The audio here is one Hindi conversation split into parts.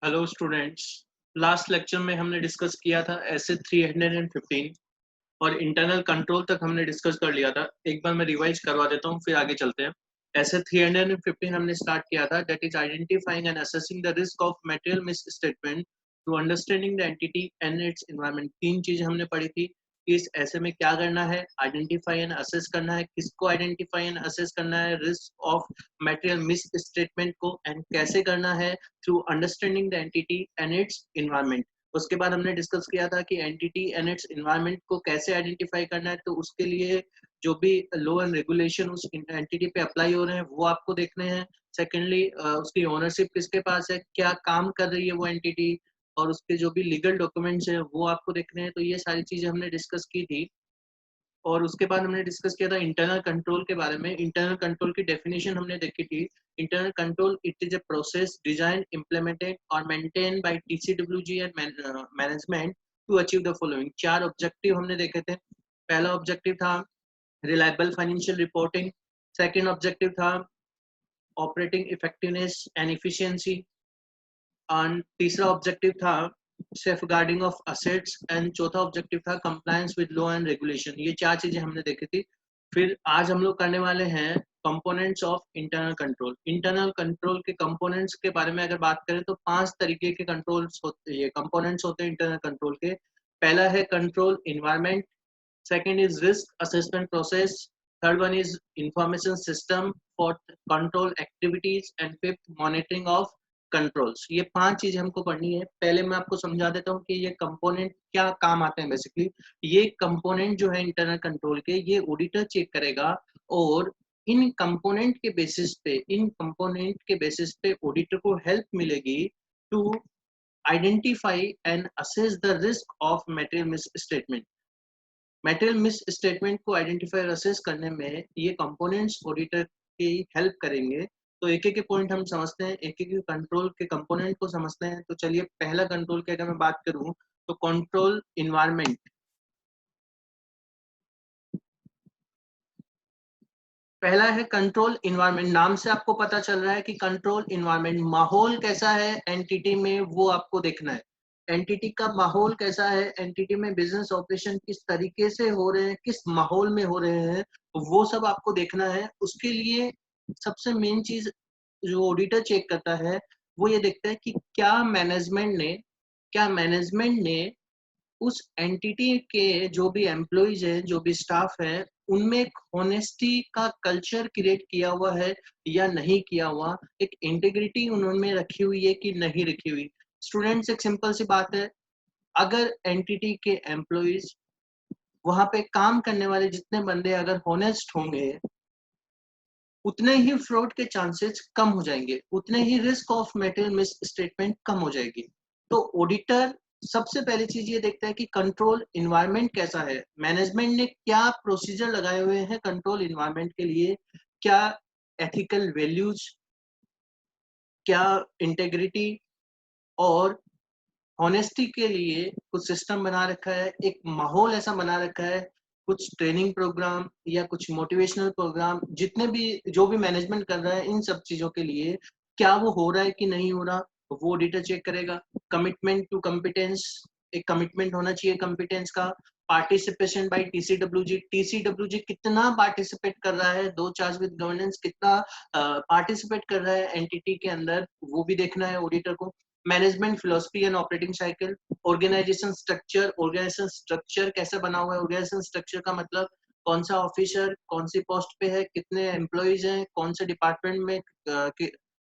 Hello students. लास्ट लेक्चर में हमने डिस्कस किया था एसे 315 और इंटरनल कंट्रोल तक हमने डिस्कस कर लिया था। एक बार मैं रिवाइज करवा देता हूँ, फिर आगे चलते हैं। एसे 315 हमने स्टार्ट किया था, that is identifying and assessing the risk of material misstatement to understanding the entity and its environment. तीन चीजें हमने पढ़ी थी कि इस ऐसे में क्या करना है, आइडेंटिफाई एंड असेस करना है, किसको आइडेंटिफाई एंड असेस करना है, risk of material misstatement को, एंड कैसे करना है through understanding the entity and its environment. उसके बाद हमने डिस्कस किया था कि एंटिटी एंड इट्स एनवायरनमेंट को कैसे आइडेंटिफाई करना है, तो उसके लिए जो भी लॉ एंड रेगुलेशन उस एंटिटी पे अप्लाई हो रहे हैं वो आपको देखने हैं। सेकेंडली उसकी ओनरशिप किसके पास है, क्या काम कर रही है वो एंटिटी, और उसके जो भी लीगल डॉक्यूमेंट्स है वो आपको देखने हैं। तो ये सारी चीजें हमने डिस्कस की थी। और उसके बाद हमने डिस्कस किया था इंटरनल कंट्रोल के बारे में। इंटरनल कंट्रोल की डेफिनेशन हमने देखी थी। Internal control it is a process design implemented और maintain by TCWG and management to achieve the following. चार ऑब्जेक्टिव हमने देखे थे। पहला ऑब्जेक्टिव था reliable financial reporting. Second objective था operating effectiveness and efficiency. And तीसरा ऑब्जेक्टिव था सेफगार्डिंग ऑफ असेट्स। एंड चौथा ऑब्जेक्टिव था compliance with law and regulation. ये चार चीजें हमने देखी थी। फिर आज हम लोग करने वाले हैं components of internal control. Internal control के कंपोनेंट्स के बारे में अगर बात करें तो पांच तरीके के कंट्रोल्स होते हैं, कंपोनेंट्स होते हैं इंटरनल कंट्रोल के। पहला है control environment, second is risk assessment process, third one is information system for control activities, and fifth monitoring of controls. ये पांच चीजें हमको पढ़नी है। पहले मैं आपको समझा देता हूँ कि ये कंपोनेंट क्या काम आते हैं। बेसिकली ये कंपोनेंट जो है इंटरनल कंट्रोल के, ये ऑडिटर चेक करेगा और इन कंपोनेंट के बेसिस पे ऑडिटर को हेल्प मिलेगी to identify and assess the risk of material misstatement. Material misstatement को आइडेंटिफाई और असेस करने में ये कंपोनेंट्स ऑडिटर की हेल्प करेंगे। तो एक एक पॉइंट हम समझते हैं, एक एक कंट्रोल के कंपोनेंट को समझते हैं। तो चलिए, पहला कंट्रोल की अगर मैं बात करूं तो कंट्रोल इन्वायरमेंट। पहला है कंट्रोल इन्वायरमेंट। नाम से आपको पता चल रहा है कि कंट्रोल इन्वायरमेंट, माहौल कैसा है एंटिटी में वो आपको देखना है। एंटिटी का माहौल कैसा है, एंटिटी में बिजनेस ऑपरेशन किस तरीके से हो रहे हैं, किस माहौल में हो रहे हैं, वो सब आपको देखना है। उसके लिए सबसे मेन चीज जो ऑडिटर चेक करता है वो ये देखता है कि क्या मैनेजमेंट ने उस एंटिटी के जो भी एम्प्लॉइज हैं, जो भी स्टाफ है, उनमें एक होनेस्टी का कल्चर क्रिएट किया हुआ है या नहीं किया हुआ, एक इंटेग्रिटी उन्होंने रखी हुई है कि नहीं रखी हुई। स्टूडेंट्स, एक सिंपल सी बात है, अगर एंटिटी के एम्प्लॉइज, वहां पे काम करने वाले जितने बंदे अगर होनेस्ट होंगे, उतने ही फ्रॉड के चांसेस कम हो जाएंगे, उतने ही risk of material misstatement कम हो जाएगी। तो ऑडिटर सबसे पहली चीज ये देखता है कि कंट्रोल इन्वायरमेंट कैसा है, मैनेजमेंट ने क्या प्रोसीजर लगाए हुए हैं कंट्रोल इन्वायरमेंट के लिए, क्या एथिकल वैल्यूज, क्या इंटेग्रिटी और ऑनेस्टी के लिए कुछ सिस्टम बना रखा है, एक माहौल ऐसा बना रखा है, कुछ ट्रेनिंग प्रोग्राम या कुछ मोटिवेशनल प्रोग्राम, जितने भी जो भी मैनेजमेंट कर रहा है इन सब चीजों के लिए क्या वो हो रहा है कि नहीं हो रहा, वो ऑडिटर चेक करेगा। कमिटमेंट टू कॉम्पिटेंस, एक कमिटमेंट होना चाहिए कॉम्पिटेंस का। पार्टिसिपेशन बाय टीसीडब्ल्यूजी, टीसीडब्ल्यूजी कितना पार्टिसिपेट कर रहा है, दो चार्ज विद गवर्नेंस कितना पार्टिसिपेट कर रहा है एंटिटी के अंदर, वो भी देखना है ऑडिटर को। Management philosophy and operating cycle, organisation structure कैसे बना हुआ है। ऑर्गेनाइजेशन स्ट्रक्चर का मतलब कौन सा ऑफिसर कौन सी पोस्ट पे है, कितने एम्प्लॉइज हैं, कौन से डिपार्टमेंट में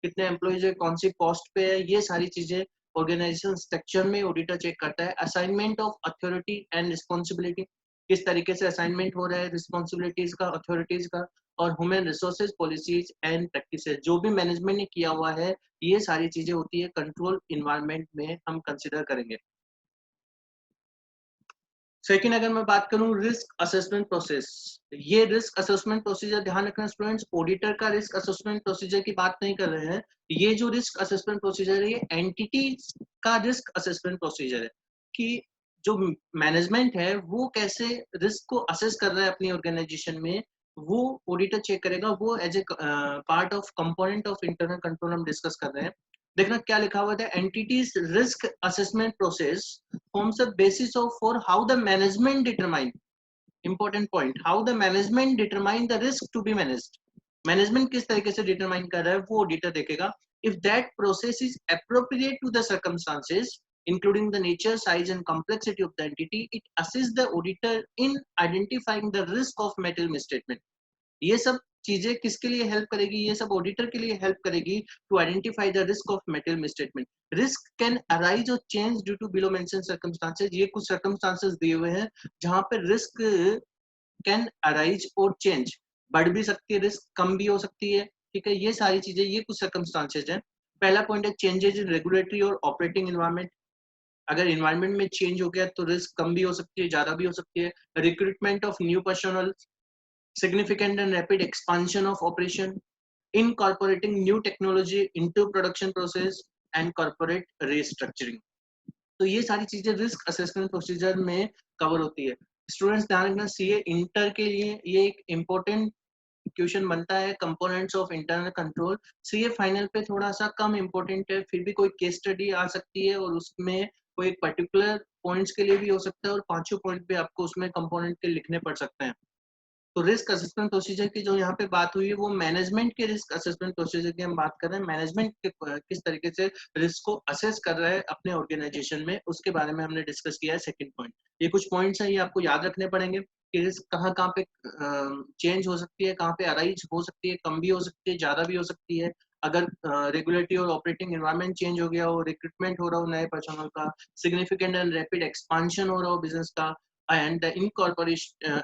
कितने एम्प्लॉइज है, कौन सी पोस्ट पे है, ये सारी चीजें ऑर्गेनाइजेशन स्ट्रक्चर में ऑडिटर चेक करता है। Assignment of authority and responsibility, किस तरीके से असाइनमेंट हो रहा है रिस्पॉन्सिबिलिटीज का, अथॉरिटीज का। और human resources policies and practices, जो भी मैनेजमेंट ने किया हुआ है, ये सारी चीजें होती है कंट्रोल इन्वायरमेंट में हम कंसिडर करेंगे। सेकंड, अगर मैं बात करूं रिस्क असेसमेंट प्रोसेस, ये रिस्क असेसमेंट प्रोसीजर ध्यान रखना स्टूडेंट्स, ऑडिटर का रिस्क असेसमेंट प्रोसीजर की बात नहीं कर रहे हैं। ये जो रिस्क असेसमेंट प्रोसीजर है, ये एंटिटी का रिस्क असेसमेंट प्रोसीजर है कि जो मैनेजमेंट है वो कैसे रिस्क को असेस कर रहा है अपनी ऑर्गेनाइजेशन में, वो ऑडिटर चेक करेगा। वो as a part of component of internal control हम डिस्कस कर रहे हैं। देखना क्या लिखा हुआ था, entities risk assessment process forms a basis of for how the management determine, important point, how the management determine the risk to be managed. Management किस तरीके से डिटरमाइन कर रहा है वो ऑडिटर देखेगा। If that process is appropriate to the circumstances including the nature, size and complexity of the entity, it assists the auditor in identifying the risk of material misstatement। ये सब चीजें किसके लिए हेल्प करेगी, ये सब ऑडिटर के लिए हेल्प करेगी to identify the risk of material misstatement. Risk can arise और change due to below mention circumstances, ये कुछ सर्कमस्टांसेस दिए हुए हैं जहां पे रिस्क कैन अराइज और चेंज, बढ़ भी सकती है रिस्क, कम भी हो सकती है, ठीक है, ये सारी चीजें, ये कुछ सर्कमस्टांसेस हैं। पहला पॉइंट है चेंजेस इन रेगुलेटरी और ऑपरेटिंग एनवायरनमेंट, अगर एनवायरनमेंट में चेंज हो गया तो रिस्क कम भी हो सकती है, ज्यादा भी हो सकती है। Recruitment of new personal, significant and rapid expansion of operation, incorporating new technology into production process and corporate restructuring। तो ये सारी चीजें रिस्क असेसमेंट प्रोसीजर में कवर होती है। स्टूडेंट्स ध्यान रखना, सीए इंटर के लिए ये एक इम्पोर्टेंट क्वेश्चन बनता है, components of internal control. CA final पे थोड़ा सा कम इम्पोर्टेंट है, फिर भी कोई केस स्टडी आ सकती है और उसमें कोई एक पर्टिकुलर पॉइंट्स के लिए भी हो सकता है और पांचों पॉइंट पे आपको उसमें कंपोनेंट के लिखने पड़ सकते हैं। तो रिस्क असेसमेंट प्रोसीजर की जो यहाँ पे बात हुई है वो मैनेजमेंट के रिस्क असेसमेंट प्रोसीजर की हम बात कर रहे हैं। मैनेजमेंट किस तरीके से रिस्क को असेस कर रहा है अपने ऑर्गेनाइजेशन में, उसके बारे में हमने डिस्कस किया है। सेकंड पॉइंट, ये कुछ पॉइंट्स हैं, ये आपको याद रखने पड़ेंगे कि रिस्क कहाँ कहाँ पे चेंज हो सकती है, कहाँ पे अराइज हो सकती है, कम भी हो सकती है, ज्यादा भी हो सकती है। अगर रेगुलेटरी और ऑपरेटिंग एनवायरनमेंट चेंज हो गया हो, रिक्रूटमेंट हो रहा हो नए पर्सनल का, सिग्निफिकेंट एंड रैपिड एक्सपांशन हो रहा हो बिजनेस का, and the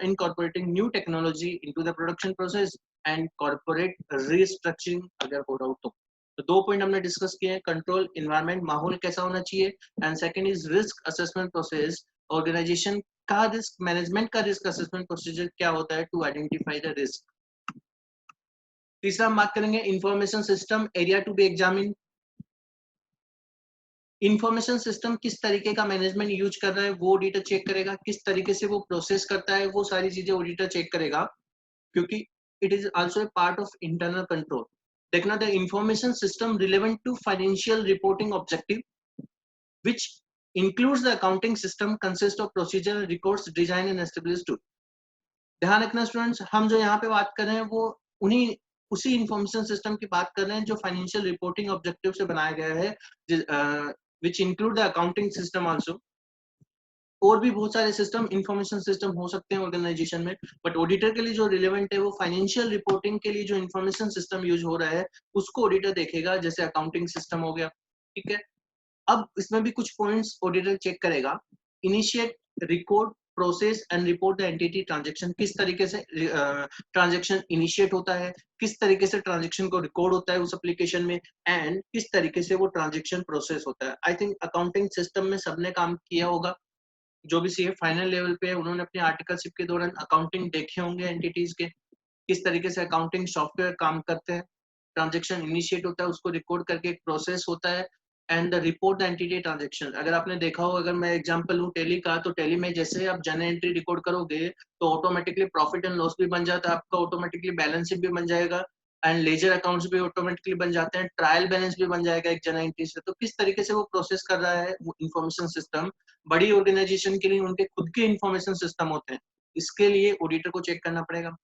incorporating new technology into the production process and corporate restructuring अगर हो रहा हो तो दो पॉइंट हमने डिस्कस किए हैं, कंट्रोल एनवायरनमेंट, माहौल कैसा होना चाहिए, and second is risk assessment process, organisation का रिस्क मैनेजमेंट का रिस्क असेसमेंट प्रोसीजर क्या होता है टू आइडेंटिफाई द रिस्क। तीसरा हम बात करेंगे information system area to be examine. Information system किस तरीके का मैनेजमेंट यूज कर रहा है वो ऑडिटर चेक करेगा, किस तरीके से वो प्रोसेस करता है वो सारी चीजें ऑडिटर चेक करेगा, क्योंकि it is also a part of internal control. देखना, the information system relevant to financial reporting objective which includes the accounting system consist of procedure, records, design and established tool। ध्यान रखना स्टूडेंट्स, हम जो यहाँ पे बात कर रहे हैं वो उन्हीं उसी इंफॉर्मेशन सिस्टम की बात कर रहे हैं जो फाइनेंशियल रिपोर्टिंग ऑब्जेक्टिव से बनाया गया है, which include the accounting system also. और भी बहुत सारे सिस्टम, इंफॉर्मेशन सिस्टम हो सकते हैं ऑर्गेनाइजेशन में, बट ऑडिटर के लिए जो रिलेवेंट है वो फाइनेंशियल रिपोर्टिंग के लिए जो इंफॉर्मेशन सिस्टम यूज हो रहा है उसको ऑडिटर देखेगा, जैसे अकाउंटिंग सिस्टम हो गया, ठीक है। अब इसमें भी कुछ पॉइंट्स ऑडिटर चेक करेगा। Initiate, record, process and report the entity transaction, किस तरीके से ट्रांजैक्शन इनिशिएट होता है, किस तरीके से ट्रांजैक्शन को रिकॉर्ड होता है उस एप्लीकेशन में, एंड किस तरीके से वो ट्रांजैक्शन प्रोसेस होता है। आई थिंक अकाउंटिंग सिस्टम में सबने काम किया होगा, जो भी सीए फाइनल लेवल पे है उन्होंने अपने आर्टिकलशिप के दौरान अकाउंटिंग देखे होंगे एंटिटीज के, किस तरीके से अकाउंटिंग सॉफ्टवेयर काम करते हैं। ट्रांजैक्शन इनिशिएट होता है, उसको रिकॉर्ड करके एक प्रोसेस होता है, and the report the entity transaction. अगर आपने देखा हो, अगर मैं एग्जांपल लूं टेली का, तो टेली में जैसे आप जर्नल एंट्री रिकॉर्ड करोगे तो ऑटोमेटिकली प्रॉफिट एंड लॉस भी बन जाता है आपका, ऑटोमेटिकली बैलेंस शीट भी बन जाएगा, एंड लेजर अकाउंट्स भी ऑटोमेटिकली बन जाते हैं, ट्रायल बैलेंस भी बन जाएगा एक जर्नल एंट्री से। तो किस तरीके से वो प्रोसेस कर रहा है वो इंफॉर्मेशन सिस्टम, बड़ी ऑर्गेनाइजेशन के लिए उनके खुद के इंफॉर्मेशन सिस्टम होते हैं, इसके लिए ऑडिटर को चेक करना पड़ेगा।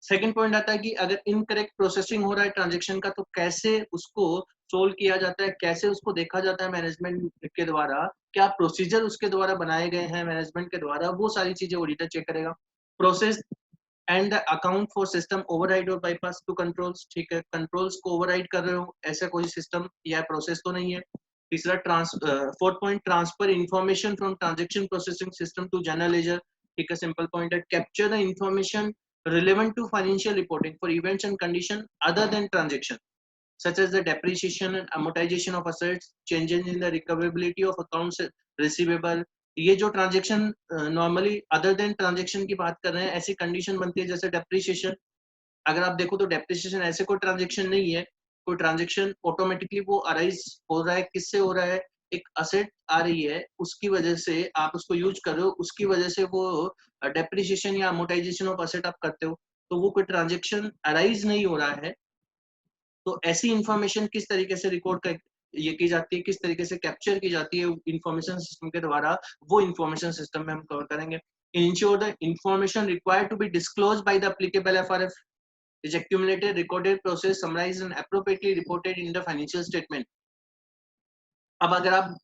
सेकंड पॉइंट आता है कि अगर इनकरेक्ट प्रोसेसिंग हो रहा है ट्रांजैक्शन का तो कैसे उसको सोल्व किया जाता है, कैसे उसको देखा जाता है मैनेजमेंट के द्वारा, क्या प्रोसीजर उसके द्वारा बनाए गए हैं मैनेजमेंट के द्वारा, वो सारी चीजें ऑडिटर चेक करेगा। Process and the account for system override और बाईपास टू कंट्रोल्स, ठीक है, कंट्रोल्स को ओवरराइड कर रहे हो ऐसा कोई सिस्टम या प्रोसेस तो नहीं है। तीसरा fourth point, transfer information from transaction processing system to general ledger, ठीक है, सिंपल पॉइंट है। Capture the information relevant to financial reporting for events and condition other than transaction, such as the depreciation and amortization of assets, changes in the recoverability of accounts receivable। ये जो transaction normally other than transaction की बात कर रहे हैं, ऐसी कंडीशन बनती है जैसे डेप्रिसिएशन। अगर आप देखो तो डेप्रिसिएशन ऐसे कोई ट्रांजेक्शन नहीं है, कोई ट्रांजेक्शन ऑटोमेटिकली वो अराइज हो रहा है, किससे हो रहा है, एक असेट आ रही है उसकी वजह से आप उसको यूज कर रहे हो, उसकी वजह से वो डेप्रिसिएशन या अमोर्टाइजेशन ऑफ असेट आप करते हो, तो वो कोई ट्रांजेक्शन अराइज नहीं हो रहा है। तो ऐसी इंफॉर्मेशन किस तरीके से रिकॉर्ड कर ये की जाती है, किस तरीके से कैप्चर की जाती है इंफॉर्मेशन सिस्टम के द्वारा, वो इंफॉर्मेशन सिस्टम में हम कवर करेंगे। Ensure the information required to be disclose by the applicable FRF is accumulated, recorded, processed, summarized and appropriately reported in the financial statement. अब अगर आप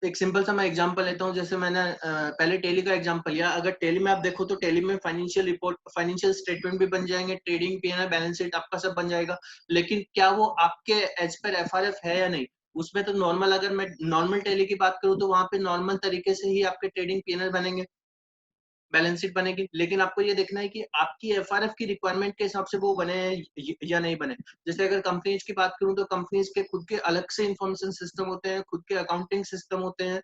एक सिंपल सा मैं एग्जांपल लेता हूँ, जैसे मैंने पहले टेली का एग्जांपल लिया। अगर टेली में आप देखो तो टेली में फाइनेंशियल रिपोर्ट, फाइनेंशियल स्टेटमेंट भी बन जाएंगे, ट्रेडिंग पीएनएल बैलेंस शीट आपका सब बन जाएगा। लेकिन क्या वो आपके एज पर एफआरएफ है या नहीं? उसमें तो नॉर्मल, अगर मैं नॉर्मल टेली की बात करूँ तो वहां पे नॉर्मल तरीके से ही आपके ट्रेडिंग पीएनएल बनेंगे, बैलेंस शीट बनेगी। लेकिन आपको ये देखना है कि आपकी एफआरएफ की रिक्वायरमेंट के हिसाब से वो बने या नहीं बने। जैसे अगर कंपनीज की बात करूं तो कंपनीज के खुद के अलग से इंफॉर्मेशन सिस्टम होते हैं, खुद के अकाउंटिंग सिस्टम होते हैं,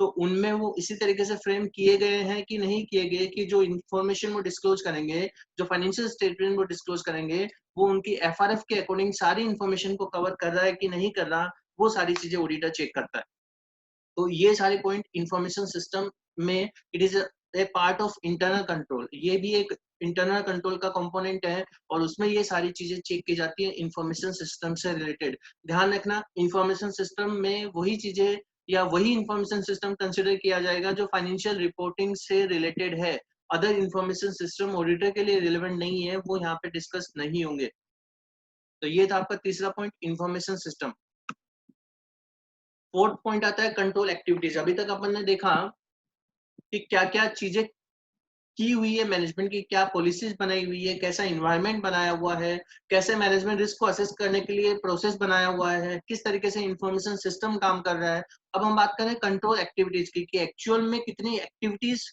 तो उनमें वो इसी तरीके से फ्रेम किए गए हैं कि नहीं किए गए कि जो इंफॉर्मेशन वो डिस्क्लोज करेंगे, जो फाइनेंशियल स्टेटमेंट वो डिस्क्लोज करेंगे, वो उनकी एफआरएफ के अकॉर्डिंग सारी इंफॉर्मेशन को कवर कर रहा है कि नहीं कर रहा, वो सारी चीजें ऑडिटर चेक करता है। तो ये सारे पॉइंट इंफॉर्मेशन सिस्टम में it is a part of internal control, ये भी एक इंटरनल कंट्रोल का कंपोनेंट है और उसमें ये सारी चीजें चेक की जाती है इंफॉर्मेशन सिस्टम से रिलेटेड। ध्यान रखना, इंफॉर्मेशन सिस्टम में वही चीजें या वही इंफॉर्मेशन सिस्टम कंसिडर किया जाएगा जो फाइनेंशियल रिपोर्टिंग से रिलेटेड है। अदर इंफॉर्मेशन सिस्टम ऑडिटर के लिए रिलेवेंट नहीं है, वो यहाँ पे डिस्कस नहीं होंगे। तो ये था आपका तीसरा point, information system. Fourth point आता है कंट्रोल एक्टिविटीज। अभी तक अपन ने देखा कि क्या क्या चीजें की हुई है, मैनेजमेंट की क्या पॉलिसीज बनाई हुई है, कैसा इन्वायरमेंट बनाया हुआ है, कैसे मैनेजमेंट रिस्क को असेस करने के लिए प्रोसेस बनाया हुआ है, किस तरीके से इंफॉर्मेशन सिस्टम काम कर रहा है। अब हम बात करें कंट्रोल एक्टिविटीज की कि एक्चुअल में कितनी एक्टिविटीज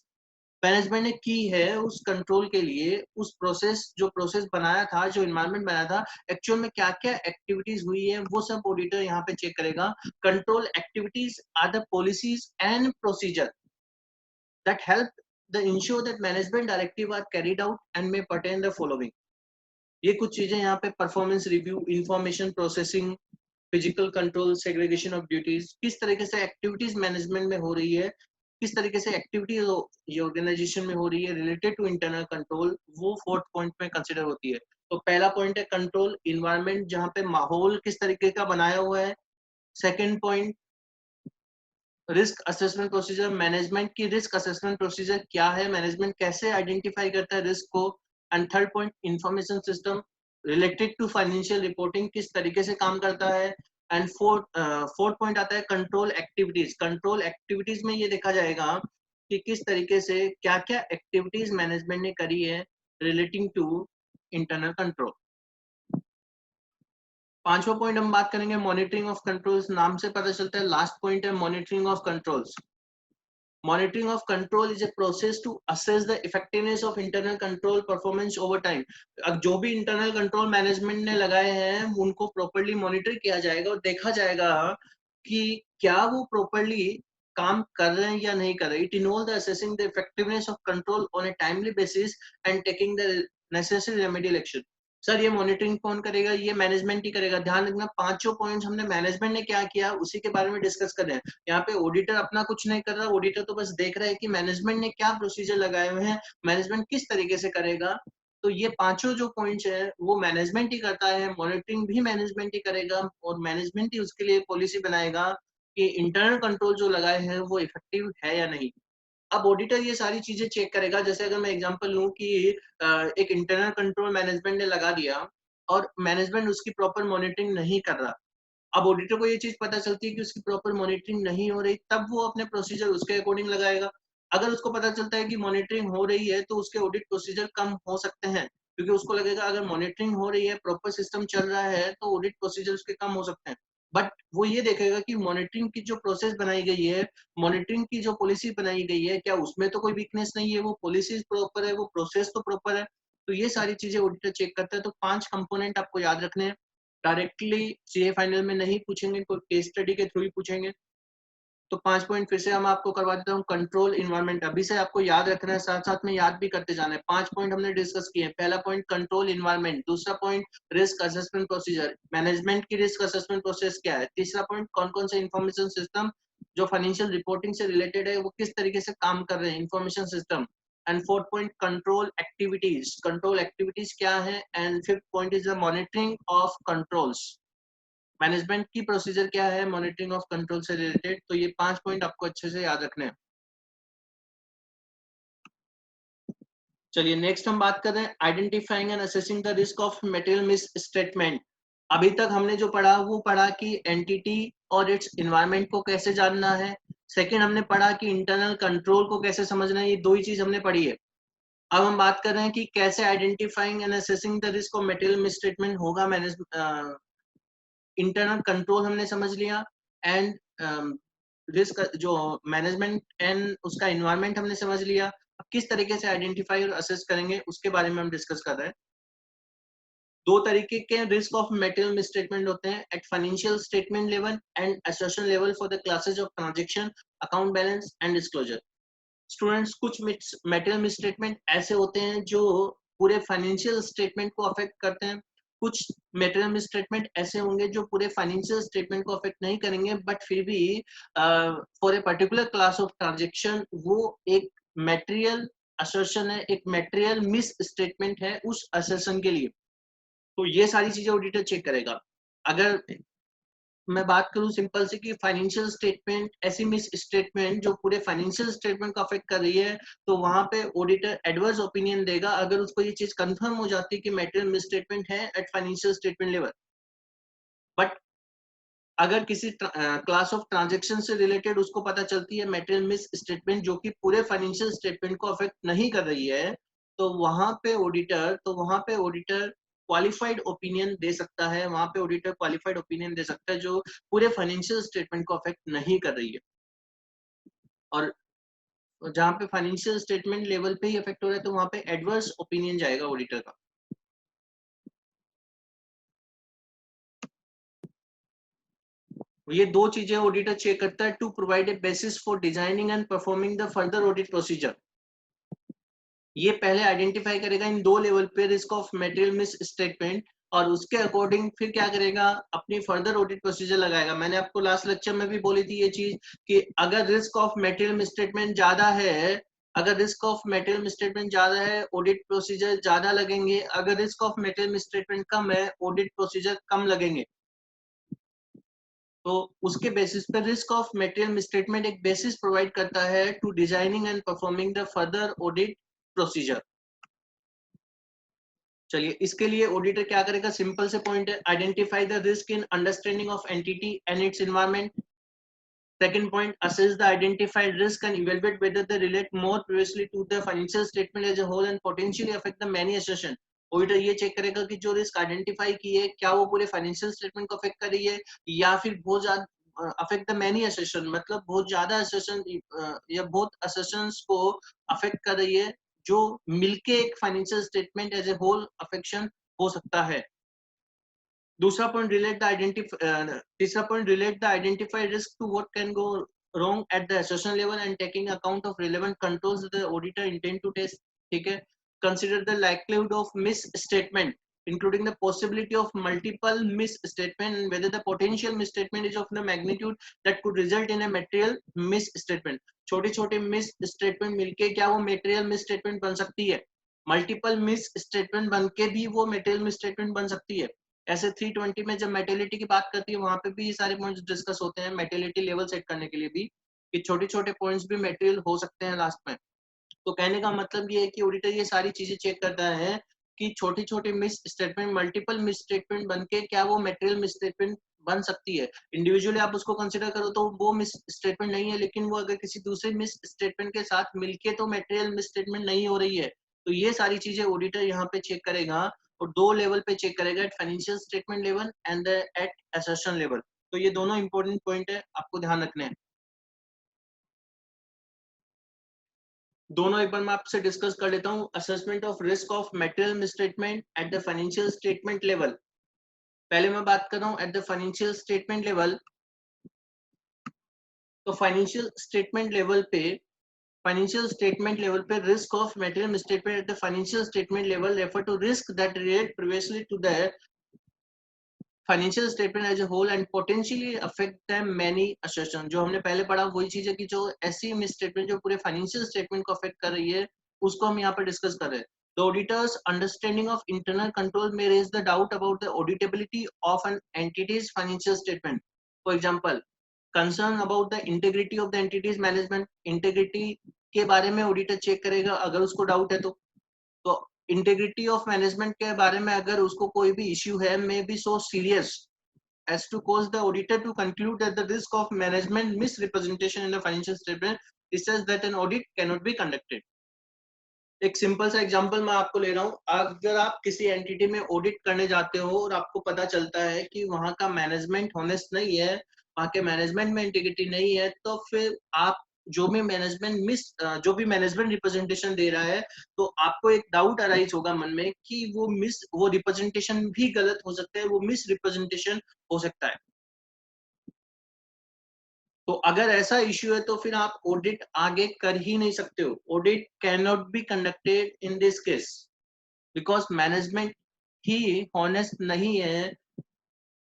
मैनेजमेंट ने की है उस कंट्रोल के लिए, उस प्रोसेस, जो प्रोसेस बनाया था, जो इन्वायरमेंट बनाया था, एक्चुअल में क्या क्या एक्टिविटीज हुई है, वो सब ऑडिटर यहाँ पे चेक करेगा। Control activities are the policies and procedure that help the ensure that management directive are carried out and may pertain the following. ये कुछ चीजें यहाँ पे performance review, information processing, physical control, segregation of duties, किस तरीके से एक्टिविटीज मैनेजमेंट में हो रही है, किस तरीके से एक्टिविटीज ये ऑर्गेनाइजेशन में हो रही है रिलेटेड टू इंटरनल कंट्रोल, वो फोर्थ पॉइंट में कंसिडर होती है। तो पहला पॉइंट है कंट्रोल इन्वायरमेंट, जहाँ पे माहौल किस तरीके का बनाया हुआ है। Second point risk assessment procedure, management की रिस्क असेसमेंट प्रोसीजर क्या है, मैनेजमेंट कैसे आइडेंटिफाई करता है रिस्क को। And third point information system related to financial reporting किस तरीके से काम करता है। एंड फोर्थ पॉइंट आता है कंट्रोल एक्टिविटीज। कंट्रोल एक्टिविटीज में ये देखा जाएगा कि किस तरीके से क्या क्या एक्टिविटीज मैनेजमेंट ने करी है रिलेटिंग टू इंटरनल कंट्रोल। पांचवा पॉइंट हम बात करेंगे मॉनिटरिंग ऑफ कंट्रोल्स। नाम से पता चलता है लास्ट पॉइंट है monitoring of controls. Monitoring of control is a process to assess the effectiveness of internal control performance over time. अब जो भी internal control management ने लगाए हैं उनको properly monitor किया जाएगा और देखा जाएगा कि क्या वो properly काम कर रहे हैं या नहीं कर रहे। It involves the assessing the effectiveness of control on a timely basis and taking the necessary remedial action. Sir ये मॉनिटरिंग कौन करेगा? ये मैनेजमेंट ही करेगा। ध्यान रखना, पांचों पॉइंट्स हमने मैनेजमेंट ने क्या किया उसी के बारे में डिस्कस कर रहे हैं। यहाँ पे ऑडिटर अपना कुछ नहीं कर रहा, ऑडिटर तो बस देख रहा है कि मैनेजमेंट ने क्या प्रोसीजर लगाए हुए हैं, मैनेजमेंट किस तरीके से करेगा। तो ये पांचों जो पॉइंट्स है वो मैनेजमेंट ही करता है, मॉनिटरिंग भी मैनेजमेंट ही करेगा और मैनेजमेंट ही उसके लिए पॉलिसी बनाएगा कि इंटरनल कंट्रोल जो लगाए हैं वो इफेक्टिव है या नहीं। अब ऑडिटर ये सारी चीजें चेक करेगा। जैसे अगर मैं एग्जांपल लूं कि एक इंटरनल कंट्रोल मैनेजमेंट ने लगा दिया और मैनेजमेंट उसकी प्रॉपर मॉनिटरिंग नहीं कर रहा। अब ऑडिटर को ये चीज पता चलती है कि उसकी प्रॉपर मॉनिटरिंग नहीं हो रही, तब वो अपने प्रोसीजर उसके अकॉर्डिंग लगाएगा। अगर उसको पता चलता है कि मॉनिटरिंग हो रही है तो उसके ऑडिट प्रोसीजर कम हो सकते हैं, क्योंकि उसको लगेगा अगर मॉनिटरिंग हो रही है, प्रॉपर सिस्टम चल रहा है, तो ऑडिट प्रोसीजर उसके कम हो सकते हैं। बट वो ये देखेगा कि मॉनिटरिंग की जो प्रोसेस बनाई गई है, मॉनिटरिंग की जो पॉलिसी बनाई गई है, क्या उसमें तो कोई वीकनेस नहीं है, वो पॉलिसी प्रॉपर है, वो प्रोसेस तो प्रॉपर है। तो ये सारी चीजें ऑडिटर चेक करता है। तो 5 कंपोनेंट आपको याद रखने हैं। डायरेक्टली सीए फाइनल में नहीं पूछेंगे, कोई केस स्टडी के थ्रू ही पूछेंगे। तो 5 पॉइंट फिर से हम आपको करवा देता हूँ। कंट्रोल इन्वायरमेंट अभी से आपको याद रखना है, साथ साथ में याद भी करते जाना है। 5 पॉइंट हमने डिस्कस किए हैं। पहला पॉइंट कंट्रोल इन्वायरमेंट, दूसरा point risk assessment procedure, management की रिस्क असेसमेंट प्रोसेस क्या है, तीसरा पॉइंट कौन कौन से इंफॉर्मेशन सिस्टम जो फाइनेंशियल रिपोर्टिंग से रिलेटेड है वो किस तरीके से काम कर रहे हैं, information system. And fourth point control activities, control activities क्या है। And fifth point is the monitoring of controls. Management की प्रोसीजर क्या है मॉनिटरिंग ऑफ कंट्रोल से रिलेटेड, तो ये 5 पॉइंट आपको अच्छे से याद रखने हैं। चलिए नेक्स्ट हम बात कर रहे हैं identifying and assessing the risk of material miss statement. अभी तक हमने जो पढ़ा वो पढ़ा कि एंटिटी और इट्स एनवायरनमेंट को कैसे जानना है। सेकंड हमने पढ़ा कि इंटरनल कंट्रोल को कैसे समझना है, ये दो ही चीज हमने पढ़ी है। अब हम बात कर रहे हैं कि कैसे identifying and assessing the risk of material miss statement होगा। मैनेज इंटरनल कंट्रोल हमने समझ लिया एंड रिस्क जो मैनेजमेंट एंड उसका एनवायरनमेंट हमने समझ लिया। अब किस तरीके से आइडेंटिफाई और असेस करेंगे उसके बारे में हम डिस्कस कर रहे हैं। दो तरीके के रिस्क ऑफ मटेरियल मिसस्टेटमेंट होते हैं, at financial statement level and association level for the classes of transaction, account balance and disclosure. Students कुछ मटेरियल मिसस्टेटमेंट ऐसे होते हैं जो पूरे फाइनेंशियल स्टेटमेंट को अफेक्ट करते हैं। कुछ मटेरियल मिसस्टेटमेंट ऐसे होंगे जो पूरे फाइनेंशियल स्टेटमेंट को अफेक्ट नहीं करेंगे, बट फिर भी for a particular class of transaction वो एक मटेरियल असर्शन है, एक मटेरियल मिस स्टेटमेंट है उस असर्शन के लिए। तो ये सारी चीजें ऑडिटर चेक करेगा। अगर मैं बात करूं सिंपल से कि फाइनेंशियल स्टेटमेंट ऐसी मिस स्टेटमेंट जो पूरे फाइनेंशियल स्टेटमेंट को अफेक्ट कर रही है, तो वहां पे ऑडिटर एडवर्स ओपिनियन देगा अगर उसको ये चीज कंफर्म हो जाती है कि मटेरियल मिस स्टेटमेंट है at financial statement level. But अगर किसी क्लास ऑफ ट्रांजेक्शन से रिलेटेड उसको पता चलती है मटेरियल मिस स्टेटमेंट जो कि पूरे फाइनेंशियल स्टेटमेंट को अफेक्ट नहीं कर रही है, तो वहां पे ऑडिटर क्वालिफाइड ओपिनियन दे सकता है। वहां पे ऑडिटर क्वालिफाइड ओपिनियन दे सकता है जो पूरे फाइनेंशियल स्टेटमेंट को अफेक्ट नहीं कर रही है। और जहां पे फाइनेंशियल स्टेटमेंट लेवल पे ही अफेक्ट हो रहा है तो वहां पे एडवर्स ओपिनियन जाएगा ऑडिटर का। ये दो चीजें ऑडिटर चेक करता है to provide a basis for designing and performing the further audit procedure. ये पहले आइडेंटिफाई करेगा इन दो लेवल पे risk of material misstatement, और उसके अकॉर्डिंग फिर क्या करेगा अपनी फर्दर ऑडिट प्रोसीजर लगाएगा। मैंने आपको लास्ट लेक्चर में भी बोली थी ये चीज कि अगर risk of material misstatement ज्यादा है, अगर risk of material misstatement ज्यादा है ऑडिट प्रोसीजर ज्यादा लगेंगे, अगर risk of material misstatement कम है ऑडिट प्रोसीजर कम लगेंगे। तो उसके बेसिस पे रिस्क ऑफ मटेरियल मिसस्टेटमेंट एक बेसिस प्रोवाइड करता है to designing and performing the further audit procedure. चलिए इसके लिए ऑडिटर क्या करेगा, सिंपल से पॉइंट है, identify the risk in understanding of entity and its environment. Second point, assess the identified risk and evaluate whether they relate more previously to the financial statement as a whole and potentially affect the many assertion। Auditor ये चेक करेगा कि जो रिस्क आइडेंटिफाई की है क्या वो पूरे फाइनेंशियल स्टेटमेंट को अफेक्ट कर रही है या फिर बहुत ज्यादा अफेक्ट द मैनी असर्शन, मतलब बहुत ज्यादा असर्शन या बहुत असर्शंस को अफेक्ट कर रही है जो मिलके एक financial statement as a whole affection हो सकता है। दूसरा पॉइंट रिलेट द तीसरा point relate the identified risk to what can go wrong at the association level and taking account of relevant controls that the auditor intend to test। ठीक है, consider the likelihood of misstatement including the possibility of multiple misstatement and whether the potential misstatement is of the magnitude that could result in a material misstatement। छोटे छोटे misstatement मिलके क्या वो material misstatement बन सकती है, मल्टीपल misstatement बन के भी वो material misstatement बन सकती है। ऐसे 320 में जब मेटेलिटी की बात करती है वहां पे भी ये सारे पॉइंट्स डिस्कस होते हैं मेटेलिटी लेवल सेट करने के लिए भी, कि छोटे छोटे पॉइंट्स भी मेटेरियल हो सकते हैं लास्ट में। तो कहने का मतलब ये है कि ऑडिटर ये सारी चीजें चेक करता है कि छोटी छोटी miss statement multiple miss statement बन के क्या वो मेटेरियल मिस स्टेटमेंट बन सकती है। इंडिविजुअली आप उसको कंसिडर करो तो वो मिस स्टेटमेंट नहीं है, लेकिन वो अगर किसी दूसरे मिस स्टेटमेंट के साथ मिलके तो मेटेरियल मिस स्टेटमेंट नहीं हो रही है। तो ये सारी चीजें ऑडिटर यहाँ पे चेक करेगा और दो लेवल पे चेक करेगा, at financial statement level and at assertion level. तो ये दोनों इंपॉर्टेंट पॉइंट है, आपको ध्यान रखने हैं। दोनों एक बार मैं आपसे डिस्कस कर लेता हूं। Assessment of risk of material misstatement at the financial statement level. पहले मैं बात कर रहा हूं at the financial statement level. तो फाइनेंशियल स्टेटमेंट लेवल पे risk of material misstatement at the financial statement level refer to risk that relate previously to the financial statement as a whole and potentially affect the many assertion. जो हमने पहले पढ़ा वही चीज है कि जो ऐसी मिस स्टेटमेंट जो पूरे फाइनेंशियल स्टेटमेंट को अफेक्ट कर रही है उसको हम यहाँ पर डिस्कस कर रहे हैं। The auditor's understanding of internal control may raise the doubt about the auditability of an entity's financial statement. For example, concern about the integrity of the entity's management. Integrity के बारे में auditor check करेगा अगर उसको doubt है तो integrity of management के बारे में अगर उसको कोई भी issue है may be so serious as to cause the auditor to conclude that the risk of management misrepresentation in the financial statement is such that an audit cannot be conducted. एक सिंपल सा एग्जांपल मैं आपको ले रहा हूँ. अगर आप किसी एंटिटी में ऑडिट करने जाते हो और आपको पता चलता है कि वहां का मैनेजमेंट ऑनेस्ट नहीं है, वहां के मैनेजमेंट में इंटीग्रिटी नहीं है, तो फिर आप जो भी मैनेजमेंट रिप्रेजेंटेशन दे रहा है तो आपको एक डाउट अराइज होगा मन में कि वो रिप्रेजेंटेशन भी गलत हो सकता है, वो मिस रिप्रेजेंटेशन हो सकता है. तो अगर ऐसा इश्यू है तो फिर आप ऑडिट आगे कर ही नहीं सकते हो. Audit can not be conducted in this case because management he honest नहीं है.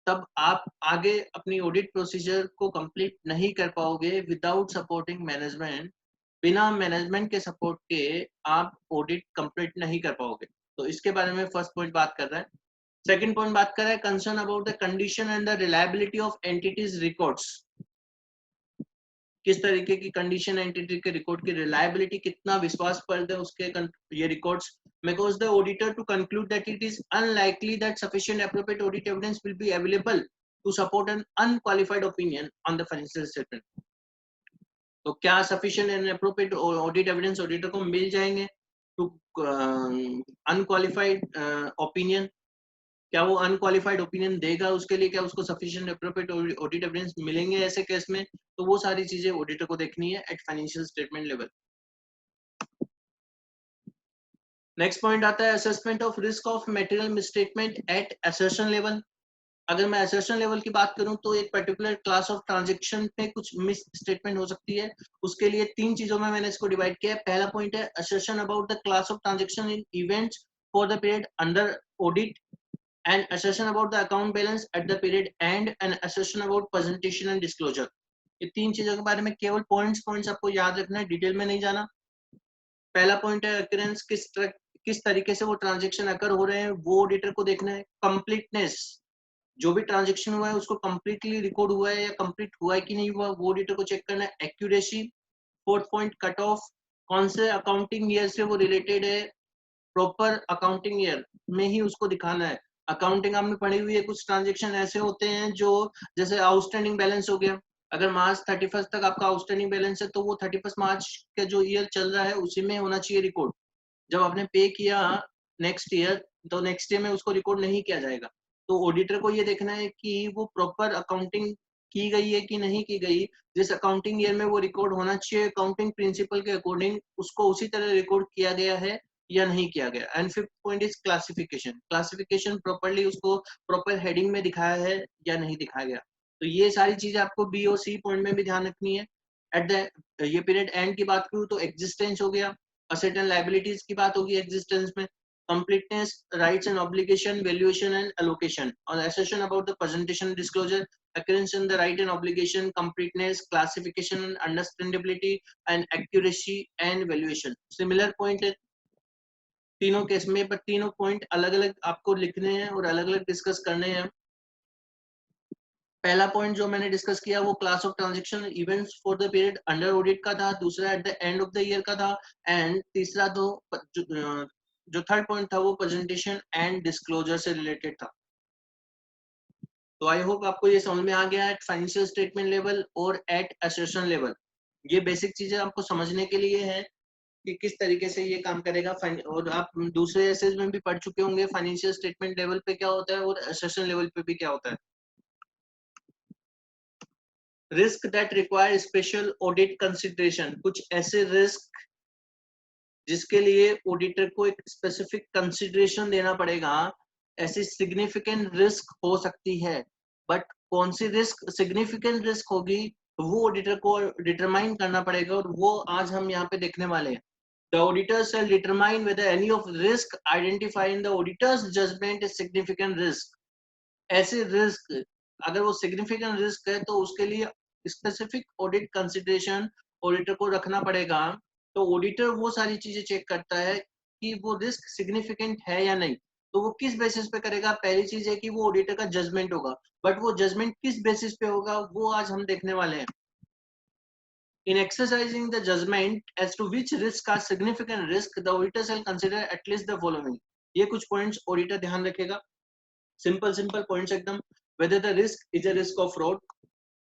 तब आप आगे अपनी ऑडिट प्रोसीजर को कंप्लीट नहीं कर पाओगे विदाउट सपोर्टिंग मैनेजमेंट. बिना मैनेजमेंट के सपोर्ट के आप ऑडिट कंप्लीट नहीं कर पाओगे. तो इसके बारे में फर्स्ट पॉइंट बात कर रहा है. सेकंड पॉइंट बात कर रहा है concern about the condition and the reliability of entities records. किस तरीके की कंडीशन एंटिटी के रिकॉर्ड की रिलायबिलिटी, कितना विश्वास पात्र है उसके ये records. Because the auditor to conclude that it is unlikely that sufficient appropriate audit evidence will be available to support an unqualified opinion on the financial statement. तो क्या sufficient and appropriate audit evidence auditor को मिल जाएंगे to unqualified opinion? क्या वो अनक्वालिफाइड ओपिनियन देगा उसके लिए? क्या उसको सफिशिएंट एप्रोप्रिएट ऑडिट एविडेंस मिलेंगे ऐसे केस में? तो वो सारी चीजें ऑडिटर को देखनी है at financial statement level. Next point आता है assessment of risk of material misstatement at assertion level. अगर मैं असर्शन लेवल की बात करूं तो एक पर्टिकुलर क्लास ऑफ ट्रांजैक्शन में कुछ मिस स्टेटमेंट हो सकती है. उसके लिए 3 चीजों में मैंने इसको डिवाइड किया है. पहला पॉइंट है assertion about the class of transaction in events for the period under audit, an assertion about the account balance at the period end, and assertion about presentation and disclosure. ये 3 चीजों के बारे में केवल पॉइंट्स आपको याद रखना है, डिटेल में नहीं जाना. पहला पॉइंट है अकरेंस, किस तरीके से वो ट्रांजैक्शन अकर हो रहे हैं वो ऑडिटर को देखना है. कंप्लीटनेस, जो भी ट्रांजैक्शन हुआ है उसको कंप्लीटली रिकॉर्ड हुआ है या कंप्लीट हुआ है कि नहीं हुआ वो ऑडिटर को चेक करना है. Accuracy. Fourth point cut off, कौन से अकाउंटिंग ईयर से वो रिलेटेड है, प्रॉपर अकाउंटिंग ईयर में ही उसको दिखाना है. अकाउंटिंग आपने पढ़ी हुई है, कुछ ट्रांजैक्शन ऐसे होते हैं जो जैसे आउटस्टैंडिंग बैलेंस हो गया. अगर मार्च 31 तक आपका आउटस्टैंडिंग बैलेंस है तो वो 31 मार्च का जो ईयर चल रहा है उसी में होना चाहिए रिकॉर्ड. जब आपने पे किया नेक्स्ट ईयर तो नेक्स्ट ईयर में उसको रिकॉर्ड नहीं किया जाएगा. तो ऑडिटर को ये देखना है कि वो प्रॉपर अकाउंटिंग की गई है कि नहीं की गई. जिस अकाउंटिंग ईयर में वो रिकॉर्ड होना चाहिए अकाउंटिंग प्रिंसिपल के अकॉर्डिंग उसको उसी तरह रिकॉर्ड किया गया है या नहीं किया गया. And fifth point is classification. Classification properly उसको प्रॉपर हेडिंग में दिखाया है या नहीं दिखाया गया. तो ये सारी चीजें आपको बी और सी पॉइंट में भी ध्यान रखनी है. एट द ये पीरियड एंड की बात करूँ तो एग्जिस्टेंस हो गया, असेट एंड लायबिलिटीज की बात होगी एग्जिस्टेंस में, completeness, rights and obligation, valuation and allocation, on assertion about the presentation and disclosure, occurrence in the right and obligation, completeness, classification and understandability, and accuracy and valuation. Similar point है तीनों केस में, पर तीनों पॉइंट अलग अलग आपको लिखने हैं और अलग अलग डिस्कस करने हैं. पहला पॉइंट जो मैंने डिस्कस किया वो class of transaction events for the period under audit का था, दूसरा at the end of the year का था, एंड तीसरा जो थर्ड पॉइंट था वो प्रेजेंटेशन एंड डिस्क्लोजर से रिलेटेड था. तो आई होप आपको ये समझ में आ गया एट फाइनेंशियल स्टेटमेंट लेवल और एट असर्शन लेवल. ये बेसिक चीजें आपको समझने के लिए है कि किस तरीके से ये काम करेगा. और आप दूसरे एसेज में भी पढ़ चुके होंगे फाइनेंशियल स्टेटमेंट लेवल पे क्या होता है और असर्शन लेवल पे भी क्या होता है. Risk that require special audit consideration. कुछ ऐसे रिस्क जिसके लिए ऑडिटर को एक स्पेसिफिक कंसिडरेशन देना पड़ेगा. ऐसी सिग्निफिकेंट रिस्क हो सकती है, बट कौन सी रिस्क सिग्निफिकेंट रिस्क होगी वो ऑडिटर को डिटरमाइन करना पड़ेगा और वो आज हम यहाँ पे देखने वाले हैं. The auditor shall determine whether any of risk identified in the auditor's judgment is significant risk. ऐसे रिस्क अगर वो सिग्निफिकेंट रिस्क है तो उसके लिए स्पेसिफिक ऑडिट कंसिडरेशन ऑडिटर को रखना पड़ेगा. तो ऑडिटर वो सारी चीजें चेक करता है कि वो रिस्क सिग्निफिकेंट है या नहीं, तो वो किस बेसिस पे करेगा? पहली चीज है कि वो ऑडिटर का जजमेंट होगा, बट वो जजमेंट किस बेसिस पे होगा वो आज हम देखने वाले हैं। In exercising the judgment as to which risks are significant risk, the auditor shall consider at least the following. ये कुछ points auditor ध्यान रखेगा, simple points एकदम. Whether the risk is a risk of fraud,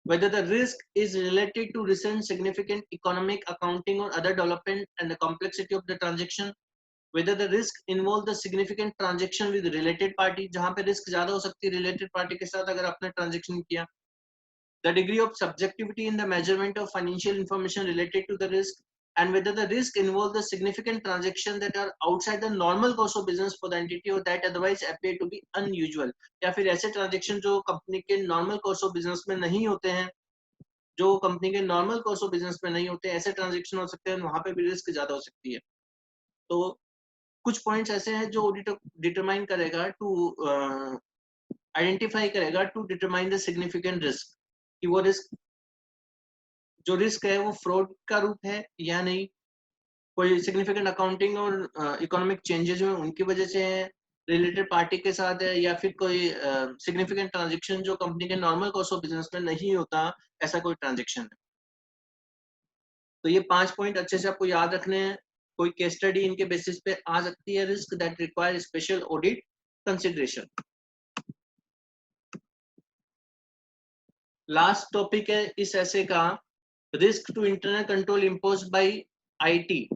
whether the risk is related to recent significant economic, accounting or other development and the complexity of the transaction, whether the risk involve the significant transaction with related party, जहाँ पे risk ज़्यादा हो सकती है related party के साथ अगर आपने transaction किया, the degree of subjectivity in the measurement of financial information related to the risk, and whether the risk involves the significant transactions that are outside the normal course of business for the entity or that otherwise appear to be unusual, या फिर ऐसे ट्रांजेक्शन जो कंपनी के नॉर्मल कोर्स ऑफ बिजनेस में नहीं होते हैं, जो कंपनी के नॉर्मल कोर्स ऑफ बिजनेस में नहीं होते, ऐसे ट्रांजेक्शन हो सकते हैं, वहां पे भी रिस्क ज्यादा हो सकती है. तो कुछ पॉइंट्स ऐसे हैं जो ऑडिटर डिटरमाइन करेगा टू आइडेंटिफाई करेगा to determine the significant risk, कि वो रिस्क जो रिस्क है वो फ्रॉड का रूप है या नहीं, कोई सिग्निफिकेंट अकाउंटिंग और इकोनॉमिक चेंजेस में उनकी वजह से है, रिलेटेड पार्टी के साथ है, या फिर कोई सिग्निफिकेंट ट्रांजेक्शन जो कंपनी के नॉर्मल कोर्स ऑफ बिजनेस में नहीं होता, ऐसा कोई ट्रांजेक्शन है. तो ये 5 पॉइंट अच्छे से आपको याद रखने हैं. कोई केस स्टडी इनके बेसिस पे आ सकती है, risk that require special audit consideration. Last topic है इस ऐसे का, risk to internal control imposed by IT.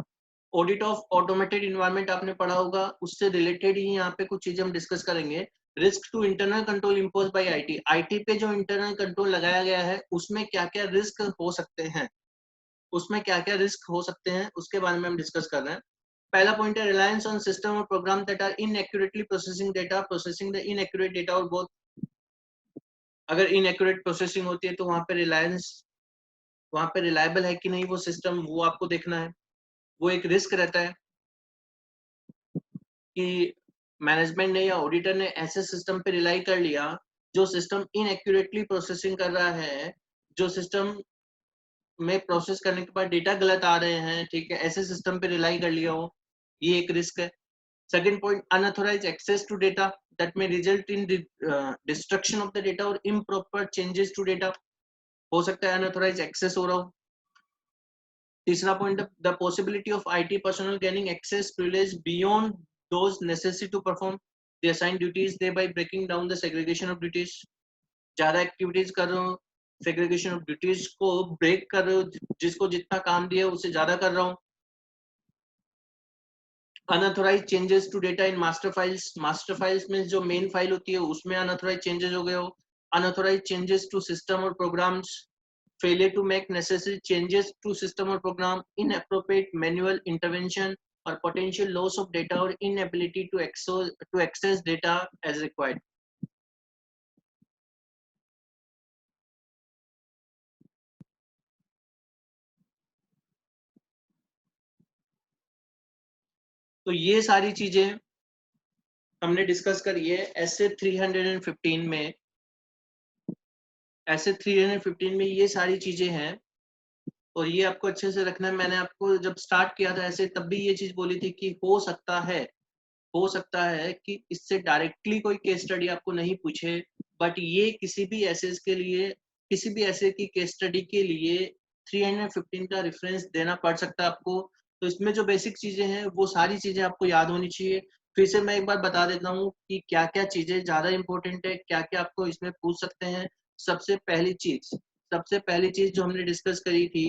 Audit of automated environment आपने पढ़ा होगा, उससे रिलेटेड ही यहाँ पे कुछ चीजें हम डिस्कस करेंगे. Risk to internal control impose by IT, IT पे जो इंटरनल कंट्रोल लगाया गया है उसमें क्या क्या रिस्क हो सकते हैं, उसमें क्या क्या रिस्क हो सकते हैं उसके बारे में हम डिस्कस कर रहे हैं. पहला पॉइंट है रिलायंस ऑन सिस्टम और program that are inaccurately processing the inaccurate data. और बहुत अगर इनएक्यूरेट प्रोसेसिंग होती है तो वहां पे रिलायंस, वहां पे रिलायबल है कि नहीं वो सिस्टम, वो आपको देखना है. वो एक रिस्क रहता है कि मैनेजमेंट ने या ऑडिटर ने ऐसे सिस्टम पे रिलाई कर लिया जो सिस्टम इनएक्यूरेटली प्रोसेसिंग कर रहा है, जो सिस्टम में प्रोसेस करने के बाद डेटा गलत आ रहे हैं, ठीक है, ऐसे सिस्टम पे रिलाई कर लिया हो, ये एक रिस्क है. Second point, unauthorised access to data that may result in destruction of the data और इम्प्रॉपर चेंजेस टू डेटा. हो सकता है अनऑथराइज्ड एक्सेस हो रहा हो. तीसरा point, the possibility of IT personal gaining access privilege beyond those necessary to perform the assigned duties, thereby breaking down the segregation of duties. ज्यादा एक्टिविटीज कर रहा हूँ, सेग्रीगेशन ऑफ ड्यूटीज को ब्रेक कर रहे हो, जिसको जितना काम दिया उससे ज्यादा कर रहा हूँ. Unauthorised changes to data in master files में जो मेन फाइल होती है उसमें अनऑथराइज्ड चेंजेस हो गए हो. अनऑथराइज्ड चेंजेस टू सिस्टम और programmes, failure to make necessary changes to system or program, inappropriate manual intervention or potential loss of data or inability to access data as required. तो ये सारी चीजें हमने डिस्कस करी है ऐसे 315 में. ऐसे 315 में ये सारी चीजें हैं और ये आपको अच्छे से रखना है. मैंने आपको जब स्टार्ट किया था ऐसे तब भी ये चीज बोली थी कि हो सकता है कि इससे डायरेक्टली कोई केस स्टडी आपको नहीं पूछे, बट ये किसी भी एसेस के लिए, किसी भी ऐसे की केस स्टडी के लिए 315 का रेफरेंस देना पड़ सकता है आपको. तो इसमें जो बेसिक चीजें हैं वो सारी चीजें आपको याद होनी चाहिए. फिर से मैं एक बार बता देता हूँ कि क्या क्या चीजें ज्यादा इंपॉर्टेंट है, क्या क्या आपको इसमें पूछ सकते हैं. सबसे पहली चीज जो हमने डिस्कस करी थी,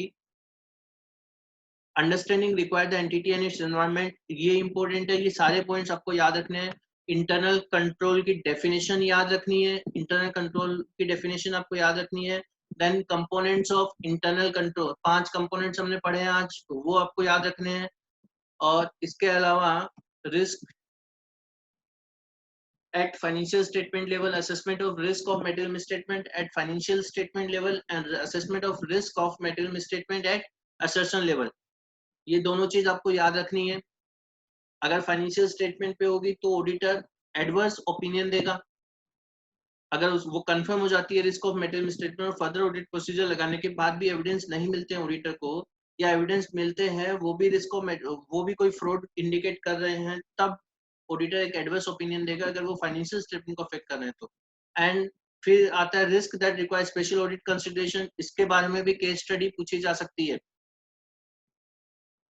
understanding require the entity and its environment, ये इंपॉर्टेंट है. ये सारे पॉइंट्स आपको याद रखने हैं. इंटरनल कंट्रोल की डेफिनेशन याद रखनी है, इंटरनल कंट्रोल की डेफिनेशन आपको याद रखनी है. Then components of internal control, 5 components हमने पढ़े हैं आज, तो वो आपको याद रखने हैं. और इसके अलावा risk at financial statement level, assessment of risk of material misstatement at financial statement level and assessment of risk of material misstatement at assertion level. ये दोनों चीज आपको याद रखनी है. अगर फाइनेंशियल स्टेटमेंट पे होगी तो ऑडिटर एडवर्स ओपिनियन देगा. अगर वो कंफर्म हो जाती है रिस्क ऑफ मेटेरियल मिसस्टेटमेंट और फर्दर ऑडिट प्रोसीजर लगाने के बाद भी एविडेंस नहीं मिलते हैं ऑडिटर को, या एविडेंस मिलते हैं वो भी रिस्क को वो भी कोई फ्रॉड इंडिकेट कर रहे हैं, तब ऑडिटर एक एडवर्स ओपिनियन देगा अगर वो फाइनेंशियल स्टेटमेंट को अफेक्ट कर रहे हैं तो। एंड फिर आता है risk that require special audit consideration, इसके बारे में भी केस स्टडी पूछी जा सकती है।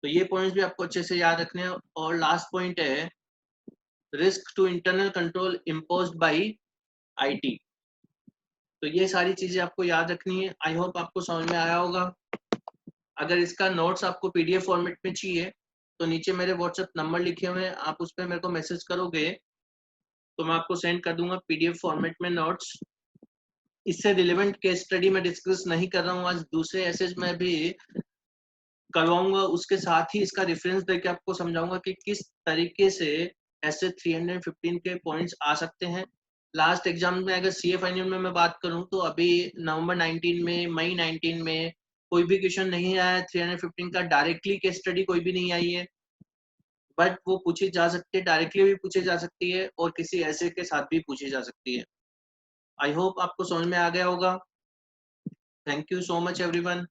तो ये पॉइंट्स भी आपको अच्छे से याद रखने हैं। और लास्ट पॉइंट है risk to internal control imposed by IT. तो ये सारी चीजें आपको याद रखनी है। आई होप आपको समझ में आया होगा। अगर इसका नोट्स आपको पीडीएफ फॉर्मेट में चाहिए तो नीचे मेरे व्हाट्सएप नंबर लिखे हुए हैं, आप उस पर मेरे को मैसेज करोगे तो मैं आपको सेंड कर दूंगा पीडीएफ फॉर्मेट में नोट्स। इससे रिलेवेंट केस स्टडी में डिस्कस नहीं कर रहा हूँ आज, दूसरे एसेज में भी करवाऊंगा, उसके साथ ही इसका रेफरेंस देके आपको समझाऊंगा कि किस तरीके से ऐसे 315 के पॉइंट्स आ सकते हैं। लास्ट एग्जाम में अगर सीए फाइनल में मैं बात करूं तो अभी नवंबर 19 में, मई 19 में कोई भी क्वेश्चन नहीं आया है 315 का, डायरेक्टली केस स्टडी कोई भी नहीं आई है, बट वो पूछी जा सकती है, डायरेक्टली भी पूछी जा सकती है और किसी ऐसे के साथ भी पूछी जा सकती है। आई होप आपको समझ में आ गया होगा। Thank you so much everyone.